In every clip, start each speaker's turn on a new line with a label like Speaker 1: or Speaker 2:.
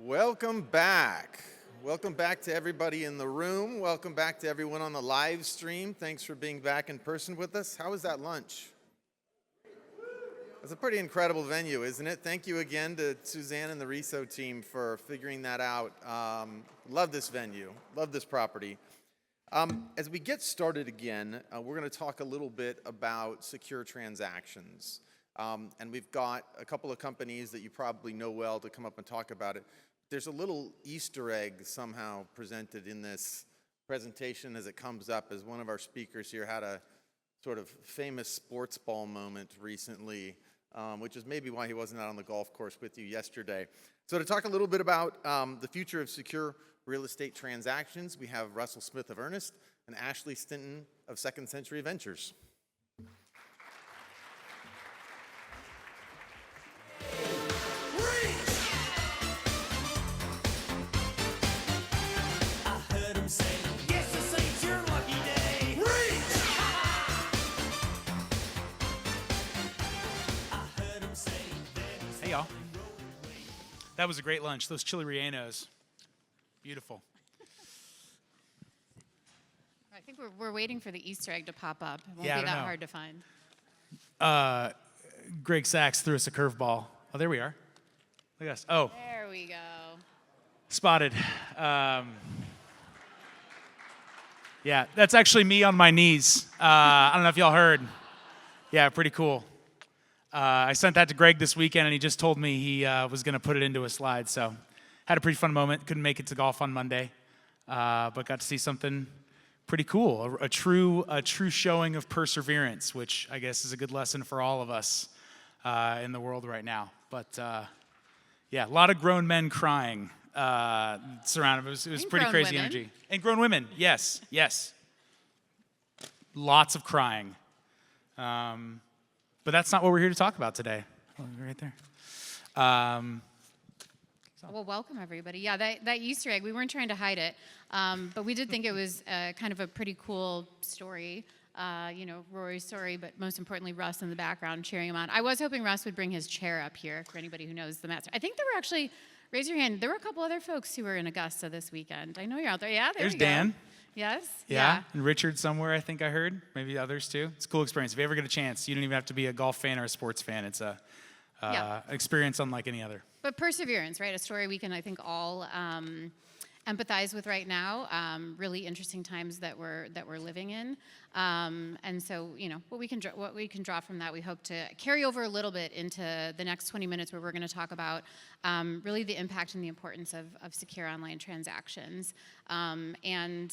Speaker 1: Welcome back. Welcome back to everybody in the room. Welcome back to everyone on the live stream. Thanks for being back in person with us. How was that lunch? It's a pretty incredible venue, isn't it? Thank you again to Suzanne and the RESO team for figuring that out. Love this venue. Love this property. As we get started again, we're going to talk a little bit about secure transactions. And we've got a couple of companies that you probably know well to come up and talk about it. There's a little Easter egg somehow presented in this presentation as it comes up, as one of our speakers here had a sort of famous sports ball moment recently, which is maybe why he wasn't out on the golf course with you yesterday. So to talk a little bit about the future of secure real estate transactions, we have Russell Smith of Earnnest and Ashley Stinton of Second Century Ventures.
Speaker 2: Hey, y'all. That was a great lunch. Those chili rellenos. Beautiful.
Speaker 3: I think we're waiting for the Easter egg to pop up. It won't
Speaker 2: Yeah,
Speaker 3: be that
Speaker 2: know.
Speaker 3: hard to find.
Speaker 2: Greg Sachs threw us a curveball. Oh, there we are. Look at us. Oh,
Speaker 3: There we go.
Speaker 2: spotted. Yeah, that's actually me on my knees. I don't know if y'all heard. Yeah, pretty cool. I sent that to Greg this weekend, and he just told me he was going to put it into a slide. So had a pretty fun moment. Couldn't make it to golf on Monday, but got to see something pretty cool, a true showing of perseverance, which I guess is a good lesson for all of us in the world right now. But yeah, a lot of grown men crying surrounded. It was pretty crazy
Speaker 3: women.
Speaker 2: energy. And grown women, yes. Lots of crying. But that's not what we're here to talk about today. Oh, right there.
Speaker 3: Well, welcome, everybody. Yeah, that Easter egg, we weren't trying to hide it, but we did think it was kind of a pretty cool story. Rory's story, but most importantly, Russ in the background cheering him on. I was hoping Russ would bring his chair up here for anybody who knows the master. I think there were actually, raise your hand, there were a couple other folks who were in Augusta this weekend. I know you're out there. Yeah,
Speaker 2: There's
Speaker 3: you go.
Speaker 2: Dan.
Speaker 3: Yes?
Speaker 2: Yeah, and Richard somewhere, I think I heard. Maybe others too. It's a cool experience. If you ever get a chance, you don't even have to be a golf fan or a sports fan. It's a experience unlike any other.
Speaker 3: But perseverance, right? A story we can, I think, all empathize with right now. Really interesting times that we're living in, and so what we can draw from that, we hope to carry over a little bit into the next 20 minutes, where we're going to talk about really the impact and the importance of secure online transactions, and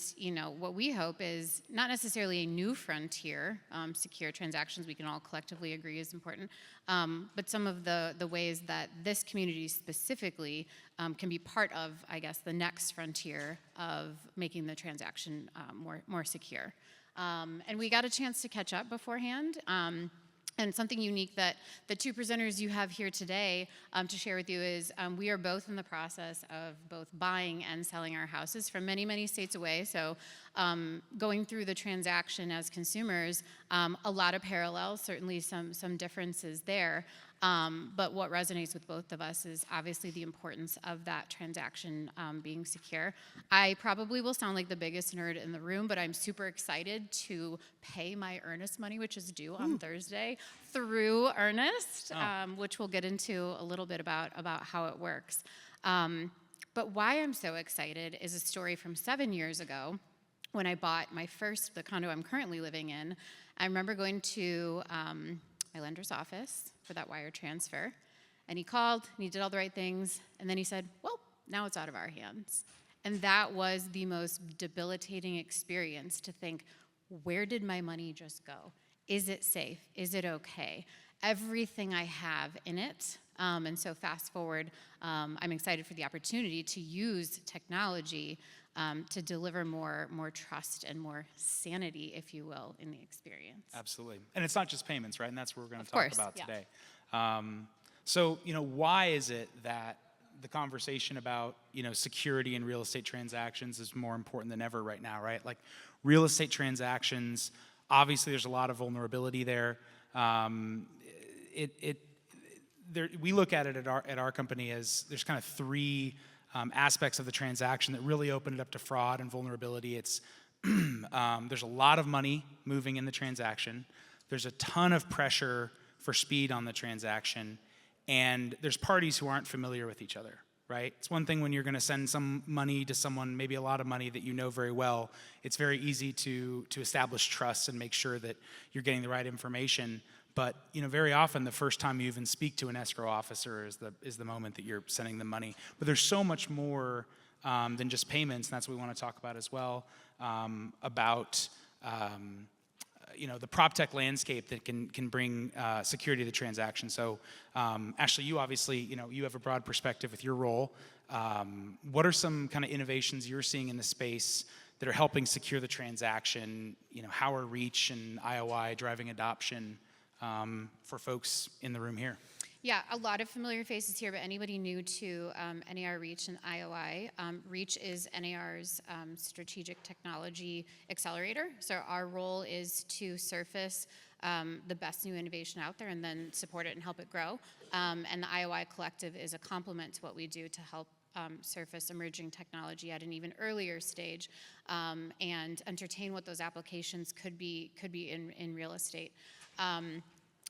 Speaker 3: what we hope is not necessarily a new frontier. Secure transactions, we can all collectively agree is important, but some of the ways that this community specifically can be part of, I guess, the next frontier of making the transaction more secure. And we got a chance to catch up beforehand. And something unique that the two presenters you have here today to share with you is we are both in the process of both buying and selling our houses from many, many states away. So going through the transaction as consumers, a lot of parallels, certainly some differences there. But what resonates with both of us is obviously the importance of that transaction being secure. I probably will sound like the biggest nerd in the room, but I'm super excited to pay my Earnnest money, which is due on Thursday, through Earnnest, which we'll get into a little bit about how it works. But why I'm so excited is a story from 7 years ago when I bought the condo I'm currently living in. I remember going to my lender's office for that wire transfer, and he called and he did all the right things, and then he said, well, now it's out of our hands. And that was the most debilitating experience, to think, where did my money just go? Is it safe? Is it okay? Everything I have in it. And so fast forward, I'm excited for the opportunity to use technology to deliver more trust and more sanity, if you will, in the experience.
Speaker 2: Absolutely. And it's not just payments, right? And that's what we're going to
Speaker 3: Of
Speaker 2: talk
Speaker 3: course,
Speaker 2: about
Speaker 3: yeah.
Speaker 2: today. So, why is it that the conversation about, security in real estate transactions is more important than ever right now, right? Like, real estate transactions, obviously there's a lot of vulnerability there. We look at it at our company as there's kind of three aspects of the transaction that really open it up to fraud and vulnerability. It's there's a lot of money moving in the transaction. There's a ton of pressure for speed on the transaction, and there's parties who aren't familiar with each other, right? It's one thing when you're going to send some money to someone, maybe a lot of money that you know very well. It's very easy to establish trust and make sure that you're getting the right information. But very often the first time you even speak to an escrow officer is the moment that you're sending them money. But there's so much more than just payments, and that's what we want to talk about as well, about the prop tech landscape that can bring security to the transaction. So Ashley, you obviously, you have a broad perspective with your role. What are some kind of innovations you're seeing in the space that are helping secure the transaction? How are Reach and IOI driving adoption for folks in the room here?
Speaker 3: Yeah, a lot of familiar faces here, but anybody new to NAR Reach and IOI, Reach is NAR's strategic technology accelerator. So our role is to surface the best new innovation out there and then support it and help it grow. And the IOI Collective is a complement to what we do to help surface emerging technology at an even earlier stage and entertain what those applications could be in real estate.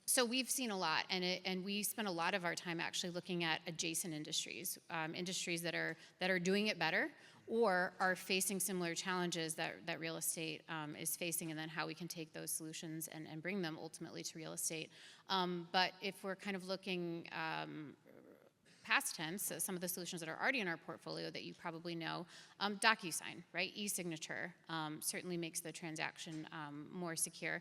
Speaker 3: So we've seen a lot, and we spend a lot of our time actually looking at adjacent industries, industries that are doing it better or are facing similar challenges that real estate is facing, and then how we can take those solutions and bring them ultimately to real estate. But if we're kind of looking past tense, so some of the solutions that are already in our portfolio that you probably know, DocuSign, right? E-signature certainly makes the transaction more secure.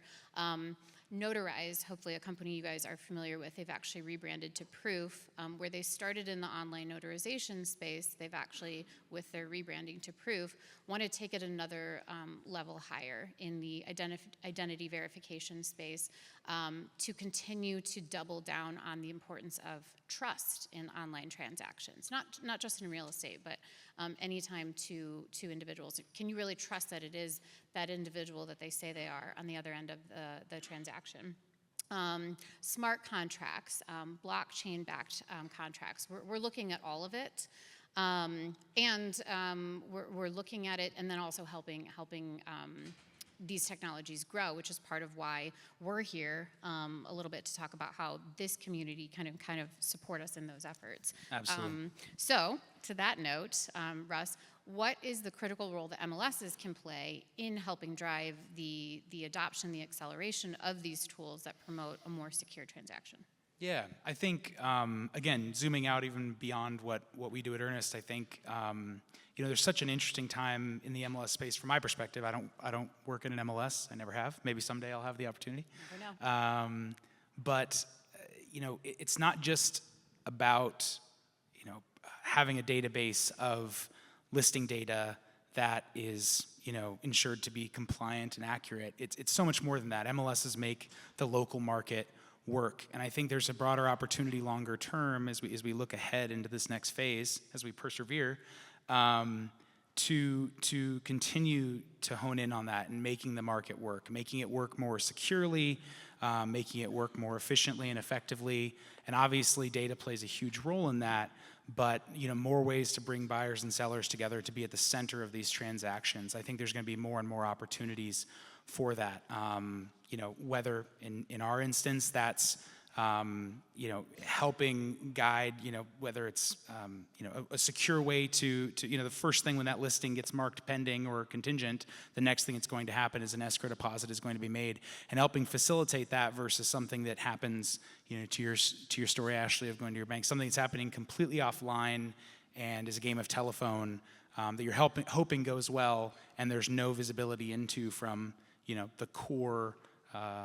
Speaker 3: Notarize, hopefully a company you guys are familiar with, they've actually rebranded to Proof, where they started in the online notarization space. They've actually, with their rebranding to Proof, want to take it another level higher in the identity verification space to continue to double down on the importance of trust in online transactions, not just in real estate, but anytime to individuals. Can you really trust that it is that individual that they say they are on the other end of the transaction? Smart contracts, blockchain-backed contracts. We're looking at all of it, and we're looking at it, and then also helping these technologies grow, which is part of why we're here a little bit to talk about how this community kind of support us in those efforts.
Speaker 2: Absolutely.
Speaker 3: So to that note, Russ, what is the critical role that MLSs can play in helping drive the adoption, the acceleration of these tools that promote a more secure transaction?
Speaker 2: Yeah, I think, again, zooming out even beyond what we do at Earnnest, I think, there's such an interesting time in the MLS space from my perspective. I don't work in an MLS. I never have. Maybe someday I'll have the opportunity.
Speaker 3: Never know.
Speaker 2: But it's not just about, having a database of listing data that is, ensured to be compliant and accurate. It's so much more than that. MLSs make the local market work, and I think there's a broader opportunity longer term as we look ahead into this next phase, as we persevere, to continue to hone in on that and making the market work, making it work more securely, making it work more efficiently and effectively. And obviously data plays a huge role in that, but more ways to bring buyers and sellers together to be at the center of these transactions. I think there's going to be more and more opportunities for that. Whether in our instance that's helping guide, whether it's, a secure way to, the first thing when that listing gets marked pending or contingent, the next thing that's going to happen is an escrow deposit is going to be made, and helping facilitate that versus something that happens, to your story, Ashley, of going to your bank, something that's happening completely offline and is a game of telephone that you're hoping goes well, and there's no visibility into from, the core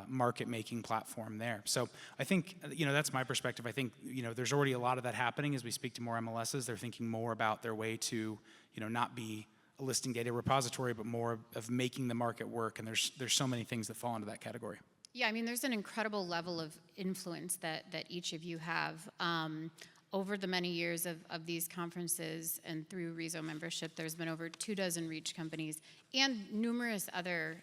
Speaker 2: market-making platform there. So I think, that's my perspective. I think, there's already a lot of that happening as we speak to more MLSs. They're thinking more about their way to, not be a listing data repository, but more of making the market work. And there's so many things that fall into that category.
Speaker 3: Yeah, I mean, there's an incredible level of influence that each of you have. Over the many years of these conferences and through RESO membership, there's been over 24 Reach companies and numerous other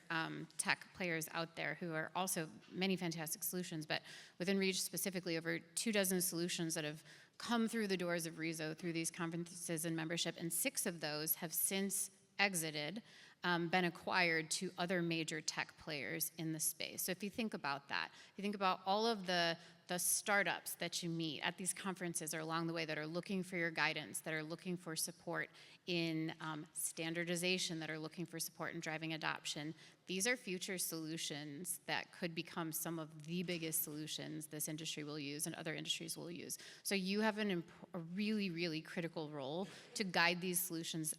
Speaker 3: tech players out there who are also many fantastic solutions, but within Reach specifically, over 24 solutions that have come through the doors of RESO through these conferences and membership, and 6 of those have since exited, been acquired to other major tech players in the space. So if you think about that, if you think about all of the startups that you meet at these conferences or along the way that are looking for your guidance, that are looking for support in standardization, that are looking for support in driving adoption, these are future solutions that could become some of the biggest solutions this industry will use and other industries will use. So you have a really, really critical role to guide these solutions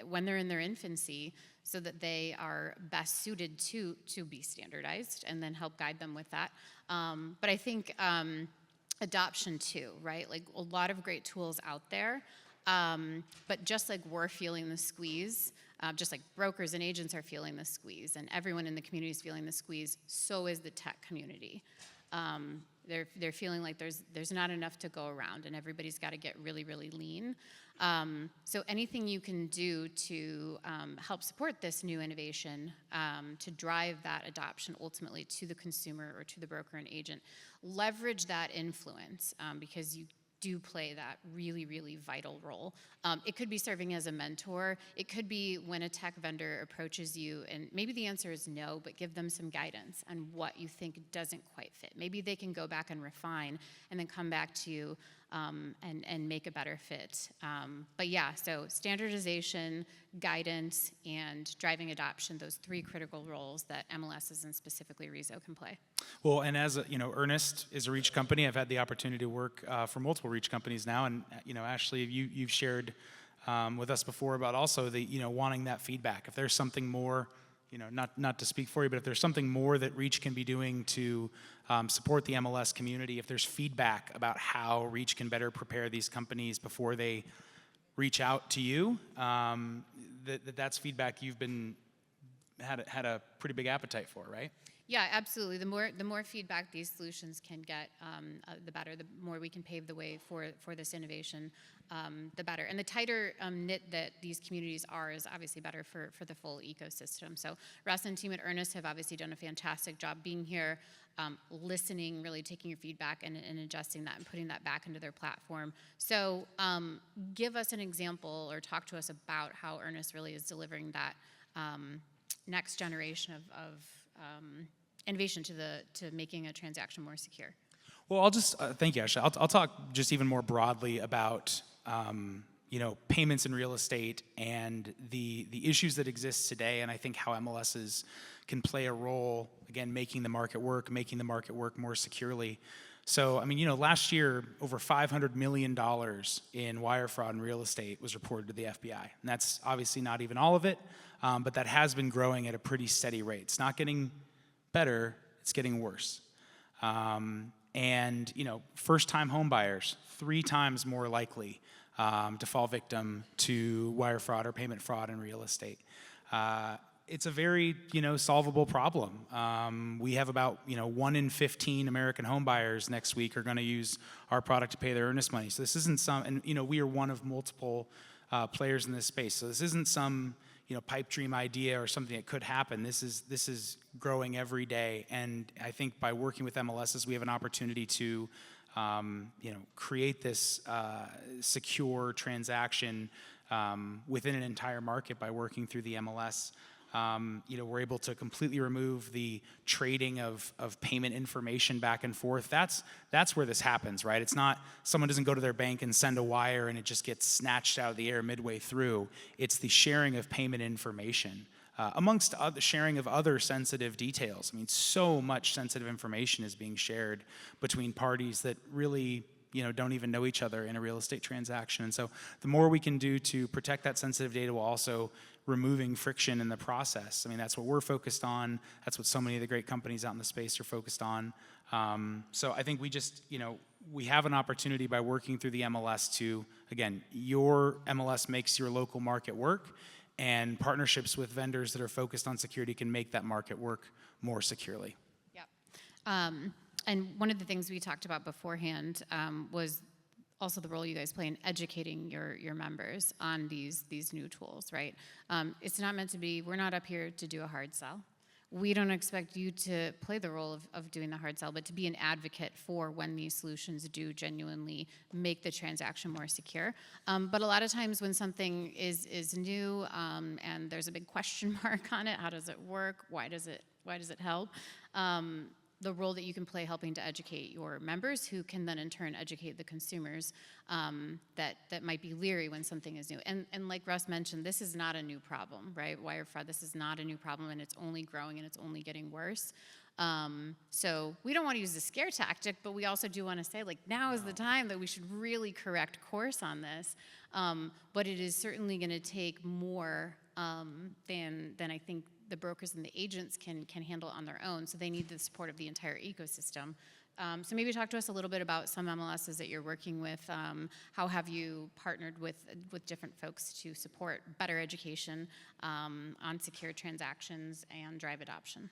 Speaker 3: when they're in their infancy, so that they are best suited to be standardized, and then help guide them with that. But I think adoption too, right? Like, a lot of great tools out there, but just like we're feeling the squeeze, just like brokers and agents are feeling the squeeze, and everyone in the community is feeling the squeeze, so is the tech community. They're feeling like there's not enough to go around, and everybody's got to get really, really lean. So anything you can do to help support this new innovation, to drive that adoption ultimately to the consumer or to the broker and agent, leverage that influence, because you do play that really, really vital role. It could be serving as a mentor. It could be when a tech vendor approaches you, and maybe the answer is no, but give them some guidance on what you think doesn't quite fit. Maybe they can go back and refine and then come back to you and make a better fit. But yeah, so standardization, guidance, and driving adoption, those 3 critical roles that MLSs and specifically RESO can play.
Speaker 2: Well, and as Earnnest is a reach company. I've had the opportunity to work for multiple reach companies now, and Ashley, you've shared with us before about also the wanting that feedback. If there's something more, not to speak for you, but if there's something more that Reach can be doing to support the MLS community, if there's feedback about how Reach can better prepare these companies before they reach out to you, that's feedback you've had a pretty big appetite for, right?
Speaker 3: Yeah, absolutely. The more feedback these solutions can get, the better. The more we can pave the way for this innovation, the better. And the tighter knit that these communities are is obviously better for the full ecosystem. So Russ and team at Earnnest have obviously done a fantastic job being here, listening, really taking your feedback and adjusting that and putting that back into their platform. So give us an example or talk to us about how Earnnest really is delivering that next generation of innovation to making a transaction more secure.
Speaker 2: Well, I'll just thank you, Ashley. I'll talk just even more broadly about payments in real estate and the issues that exist today, and I think how MLSs can play a role, again, making the market work more securely. So, last year, over $500 million in wire fraud in real estate was reported to the FBI. And that's obviously not even all of it, but that has been growing at a pretty steady rate. It's not getting better, it's getting worse. First-time home buyers, 3 times more likely to fall victim to wire fraud or payment fraud in real estate. It's a very, solvable problem. We have about, 1 in 15 American home buyers next week are going to use our product to pay their earnest money. So this isn't we are one of multiple players in this space. So this isn't some, pipe dream idea or something that could happen. This is growing every day. And I think by working with MLSs, we have an opportunity to, create this secure transaction within an entire market by working through the MLS. We're able to completely remove the trading of payment information back and forth. That's where this happens, right? It's not someone doesn't go to their bank and send a wire and it just gets snatched out of the air midway through. It's the sharing of payment information amongst the sharing of other sensitive details. So much sensitive information is being shared between parties that really don't even know each other in a real estate transaction. And so the more we can do to protect that sensitive data while also removing friction in the process. That's what we're focused on. That's what so many of the great companies out in the space are focused on. So I think we just, we have an opportunity by working through the MLS to, again, your MLS makes your local market work, and partnerships with vendors that are focused on security can make that market work more securely.
Speaker 3: Yep. And one of the things we talked about beforehand was also the role you guys play in educating your members on these new tools, right? It's not meant to be, we're not up here to do a hard sell. we don't expect you to play the role of doing the hard sell, but to be an advocate for when these solutions do genuinely make the transaction more secure. But a lot of times when something is new and there's a big question mark on it, how does it work? Why does it help? The role that you can play helping to educate your members, who can then in turn educate the consumers that might be leery when something is new. And like Russ mentioned, this is not a new problem, right? Wire fraud, this is not a new problem, and it's only growing and it's only getting worse. So we don't want to use the scare tactic, but we also do want to say, like, now is the time that we should really correct course on this. But it is certainly going to take more than I think the brokers and the agents can handle on their own. So they need the support of the entire ecosystem. So maybe talk to us a little bit about some MLSs that you're working with. How have you partnered with different folks to support better education on secure transactions and drive adoption?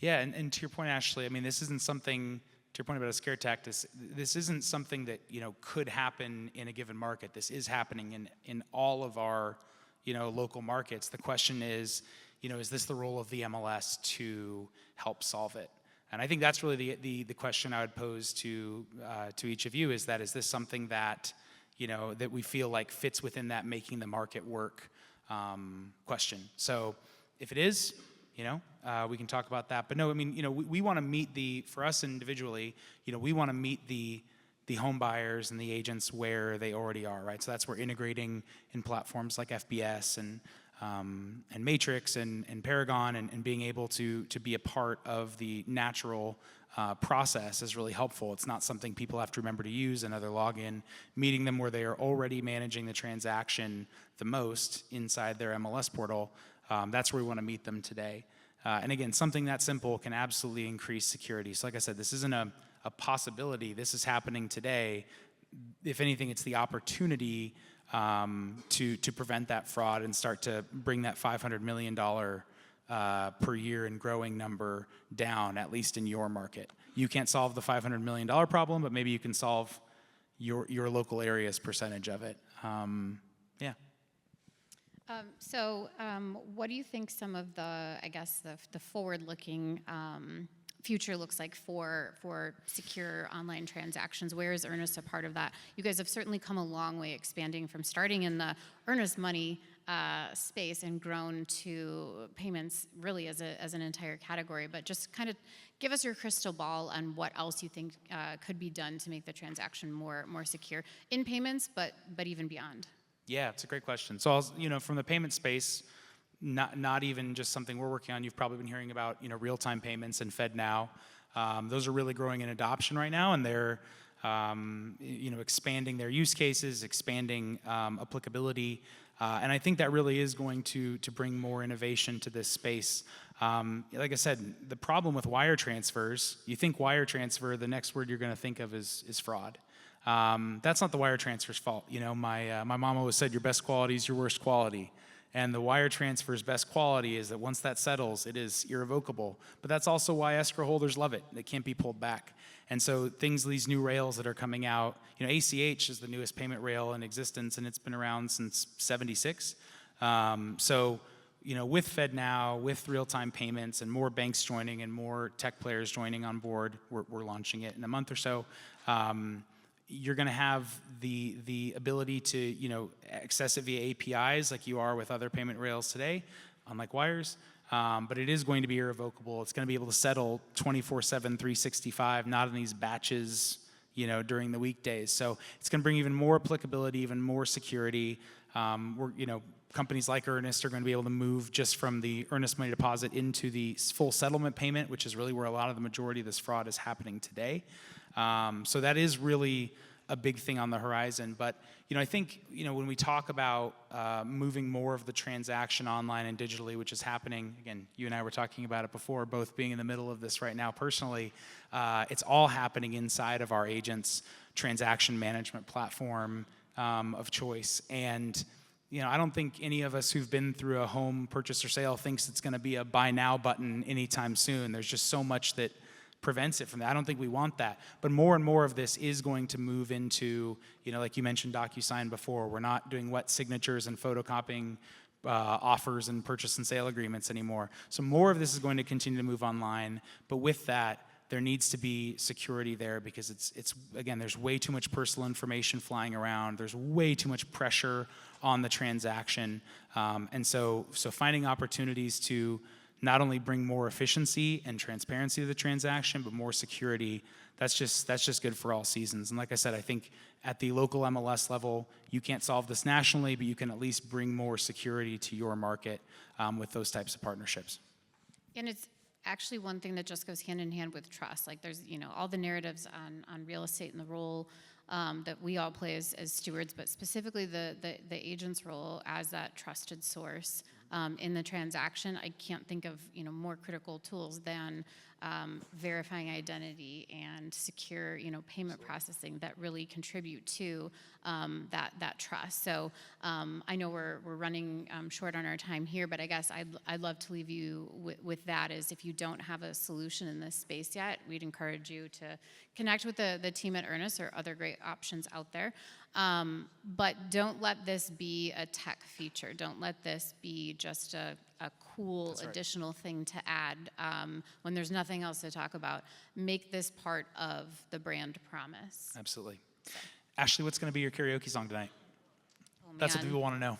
Speaker 2: Yeah, and to your point, Ashley, I mean, this isn't something, to your point about a scare tactic, this isn't something that, could happen in a given market. This is happening in all of our, local markets. The question is this the role of the MLS to help solve it? And I think that's really the question I would pose to each of you, is this something that, that we feel like fits within that making the market work question? So if it is, we can talk about that. But no, I mean, we want to meet for us individually, we want to meet the home buyers and the agents where they already are, right? So that's where integrating in platforms like FBS and Matrix and Paragon and being able to be a part of the natural process is really helpful. It's not something people have to remember to use, another login, meeting them where they are already managing the transaction the most inside their MLS portal. That's where we want to meet them today. And again, something that simple can absolutely increase security. So like I said, this isn't a possibility. This is happening today. If anything, it's the opportunity to prevent that fraud and start to bring that $500 million per year and growing number down, at least in your market. You can't solve the $500 million problem, but maybe you can solve your local area's percentage of it. Yeah.
Speaker 3: So what do you think some of the forward-looking future looks like for secure online transactions? Where is Earnnest a part of that? You guys have certainly come a long way, expanding from starting in the earnest money space and grown to payments really as an entire category. But just kind of give us your crystal ball on what else you think could be done to make the transaction more secure in payments, but even beyond.
Speaker 2: Yeah, it's a great question. So, from the payment space, not even just something we're working on. You've probably been hearing about, real-time payments and FedNow. Those are really growing in adoption right now, and they're, expanding their use cases, expanding applicability, and I think that really is going to bring more innovation to this space. Like I said, the problem with wire transfers, you think wire transfer, the next word you're going to think of is fraud. That's not the wire transfer's fault. My mom always said your best quality is your worst quality. And the wire transfer's best quality is that once that settles, it is irrevocable. But that's also why escrow holders love it. They can't be pulled back. And so these new rails that are coming out, ACH is the newest payment rail in existence, and it's been around since '76. So with FedNow, with real-time payments, and more banks joining and more tech players joining on board, we're launching it in a month or so. You're going to have the ability to access it via APIs like you are with other payment rails today, unlike wires. But it is going to be irrevocable. It's going to be able to settle 24/7, 365, not in these batches, during the weekdays. So it's going to bring even more applicability, even more security. Companies like Earnnest are going to be able to move just from the earnest money deposit into the full settlement payment, which is really where a lot of the majority of this fraud is happening today. So that is really a big thing on the horizon. But, I think, when we talk about moving more of the transaction online and digitally, which is happening, again, you and I were talking about it before, both being in the middle of this right now personally, it's all happening inside of our agents' transaction management platform of choice. And, I don't think any of us who've been through a home purchase or sale thinks it's going to be a buy now button anytime soon. There's just so much that prevents it from that. I don't think we want that. But more and more of this is going to move into, like you mentioned DocuSign before. We're not doing wet signatures and photocopying offers and purchase and sale agreements anymore. So more of this is going to continue to move online, but with that, there needs to be security there because it's again, there's way too much personal information flying around. There's way too much pressure on the transaction. And so finding opportunities to not only bring more efficiency and transparency to the transaction, but more security, that's just good for all seasons. And like I said, I think at the local MLS level, you can't solve this nationally, but you can at least bring more security to your market with those types of partnerships.
Speaker 3: And it's actually one thing that just goes hand in hand with trust. Like there's, all the narratives on real estate and the role that we all play as stewards, but specifically the agent's role as that trusted source in the transaction. I can't think of more critical tools than verifying identity and secure payment processing that really contribute to that trust. So I know we're running short on our time here, but I guess I'd love to leave you with that is if you don't have a solution in this space yet, we'd encourage you to connect with the team at Earnnest or other great options out there. But don't let this be a tech feature. Don't let this be just a cool additional thing to add when there's nothing else to talk about. Make this part of the brand promise.
Speaker 2: Absolutely. Ashley, what's going to be your karaoke song tonight?
Speaker 3: Oh,
Speaker 2: That's what
Speaker 3: man.
Speaker 2: people want to know.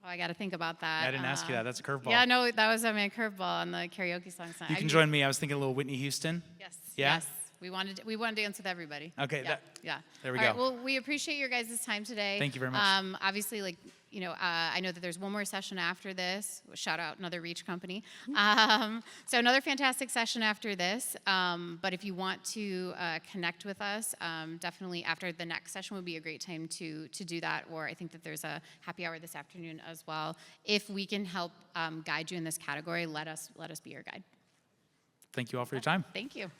Speaker 3: Oh, I got to think about that.
Speaker 2: I didn't ask you that. That's a curveball.
Speaker 3: Yeah, no, that was my curveball on the karaoke song.
Speaker 2: You can join me. I was thinking a little Whitney Houston.
Speaker 3: Yes.
Speaker 2: Yeah?
Speaker 3: Yes. We want to dance with everybody.
Speaker 2: Okay.
Speaker 3: Yeah.
Speaker 2: There we
Speaker 3: All
Speaker 2: go.
Speaker 3: right, well, we appreciate your guys' time today.
Speaker 2: Thank you very much.
Speaker 3: Obviously, I know that there's one more session after this. Shout out another Reach company. So another fantastic session after this. But if you want to connect with us, definitely after the next session would be a great time to do that. Or I think that there's a happy hour this afternoon as well. If we can help guide you in this category, let us be your guide.
Speaker 2: Thank you all for your time.
Speaker 3: Thank you.